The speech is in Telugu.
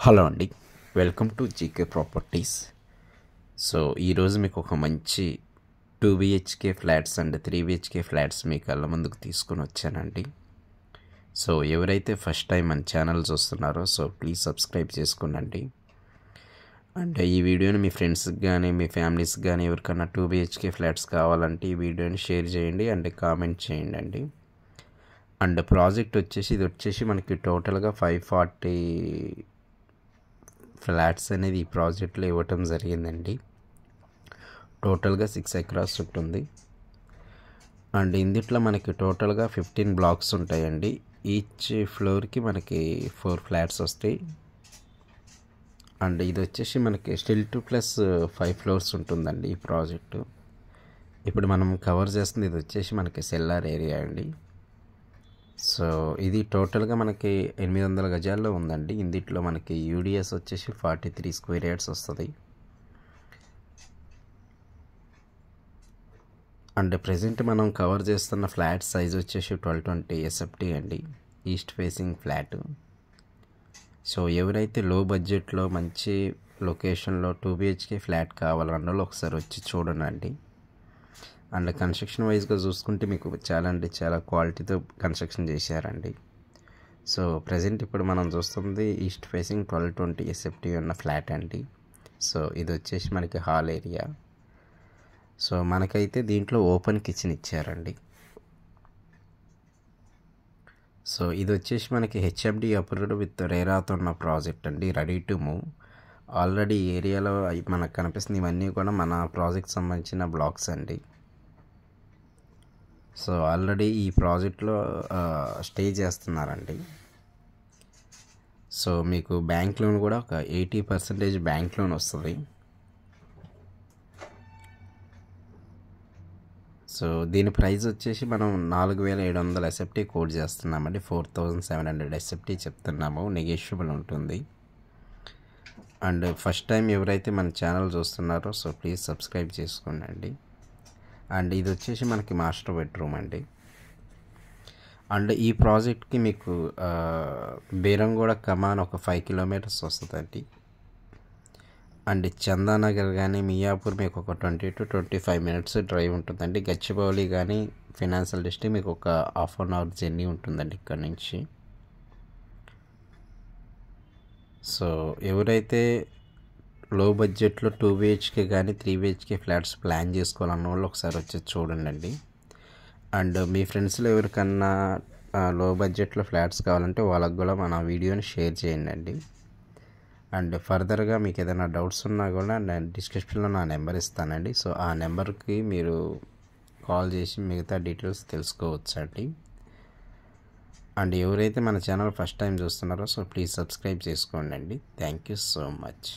హలో అండి, welcome to GK Properties. So ఈరోజు మీకు ఒక మంచి 2 BHK flats and 3 BHK flats మీ కళ్ళ ముందుకు తీసుకొని వచ్చానండి. సో ఎవరైతే ఫస్ట్ టైం మన ఛానల్ చూస్తున్నారో సో ప్లీజ్ సబ్స్క్రైబ్ చేసుకోండి. అండ్ ఈ వీడియోని మీ ఫ్రెండ్స్కి కానీ మీ ఫ్యామిలీస్కి కానీ ఎవరికైనా 2 BHK ఫ్లాట్స్ కావాలంటే ఈ వీడియోని షేర్ చేయండి అండ్ కామెంట్ చేయండి అండి. అండ్ ప్రాజెక్ట్ ఇది వచ్చేసి మనకి టోటల్గా 540 ఫ్లాట్స్ అనేది ఈ ప్రాజెక్ట్లో ఇవ్వటం జరిగిందండి. టోటల్గా 6 ఎకరాస్ ఉంటుంది. అండ్ ఇందుట్లో మనకి టోటల్గా 15 బ్లాక్స్ ఉంటాయండి. ఈచ్ ఫ్లోర్కి మనకి 4 ఫ్లాట్స్ వస్తాయి. అండ్ ఇది వచ్చేసి మనకి స్టిల్ 2+5 ఫ్లోర్స్ ఉంటుందండి ఈ ప్రాజెక్టు. ఇప్పుడు మనం కవర్ చేస్తుంది ఇది వచ్చేసి మనకి సెల్లార్ ఏరియా అండి. సో ఇది టోటల్గా మనకి 800 గజాల్లో ఉందండి. ఇందులో మనకి యూడిఎస్ వచ్చేసి 43 స్క్వేర్ యార్డ్స్ వస్తుంది. అండ్ ప్రజెంట్ మనం కవర్ చేస్తున్న ఫ్లాట్ సైజ్ వచ్చేసి 1220 SFT అండి, ఈస్ట్ ఫేసింగ్ ఫ్లాట్. సో ఎవరైతే లో బడ్జెట్లో మంచి లొకేషన్లో 2 BHK ఫ్లాట్ కావాలన్న ఒకసారి వచ్చి చూడండి. అండ్ కన్స్ట్రక్షన్ వైజ్గా చూసుకుంటే మీకు చాలా క్వాలిటీతో కన్స్ట్రక్షన్ చేశారండి. సో ప్రజెంట్ ఇప్పుడు మనం చూస్తుంది ఈస్ట్ ఫేసింగ్ 1220 SFT ఉన్న ఫ్లాట్ అండి. సో ఇది వచ్చేసి మనకి హాల్ ఏరియా. సో మనకైతే దీంట్లో ఓపెన్ కిచెన్ ఇచ్చారండి. సో ఇది వచ్చేసి మనకి HMD అప్రూవ్డ్ విత్ రేరాతో ఉన్న ప్రాజెక్ట్ అండి, రెడీ టు మూవ్. ఆల్రెడీ ఏరియాలో మనకు కనిపిస్తుంది ఇవన్నీ కూడా మన ప్రాజెక్ట్ సంబంధించిన బ్లాక్స్ అండి. సో ఆల్రెడీ ఈ ప్రాజెక్ట్లో స్టే చేస్తున్నారండి. సో మీకు బ్యాంక్ లోన్ కూడా ఒక 80% బ్యాంక్ లోన్ వస్తుంది. సో దీని ప్రైస్ వచ్చేసి మనం 4700 SFT కోడ్ చేస్తున్నామండి. 4700 SFT చెప్తున్నాము, నెగోషియబుల్ ఉంటుంది. అండ్ ఫస్ట్ టైం ఎవరైతే మన ఛానల్ చూస్తున్నారో సో ప్లీజ్ సబ్స్క్రైబ్ చేసుకోండి. అండ్ ఇది వచ్చేసి మనకి మాస్టర్ బెడ్రూమ్ అండి. అండ్ ఈ ప్రాజెక్ట్కి మీకు బేరంగూడ కమాన్ ఒక 5 కిలోమీటర్స్ వస్తుందండి. అండ్ చందానగర్ కానీ మియాపూర్ మీకు ఒక 20 to 25 మినిట్స్ డ్రైవ్ ఉంటుందండి. గచ్చిబౌలి కానీ ఫినాన్షియల్ డిస్ట్రిక్ట్ మీకు ఒక ½ అన్ అవర్ జర్నీ ఉంటుందండి ఇక్కడ నుంచి. సో ఎవరైతే లో బడ్జెట్లో 2 BHK కానీ 3 BHK ఫ్లాట్స్ ప్లాన్ చేసుకోవాలన్న వాళ్ళు ఒకసారి వచ్చి చూడండి. అండ్ మీ ఫ్రెండ్స్లో ఎవరికన్నా లో బడ్జెట్లో ఫ్లాట్స్ కావాలంటే వాళ్ళకు కూడా మన వీడియోని షేర్ చేయండి. అండ్ ఫర్దర్గా మీకు ఏదైనా డౌట్స్ ఉన్నా కూడా నేను డిస్క్రిప్షన్లో నా నెంబర్ ఇస్తానండి. సో ఆ నెంబర్కి మీరు కాల్ చేసి మిగతా డీటెయిల్స్ తెలుసుకోవచ్చు అండి. అండ్ ఎవరైతే మన ఛానల్ ఫస్ట్ టైం చూస్తున్నారో సో ప్లీజ్ సబ్స్క్రైబ్ చేసుకోండి. Thank you so much.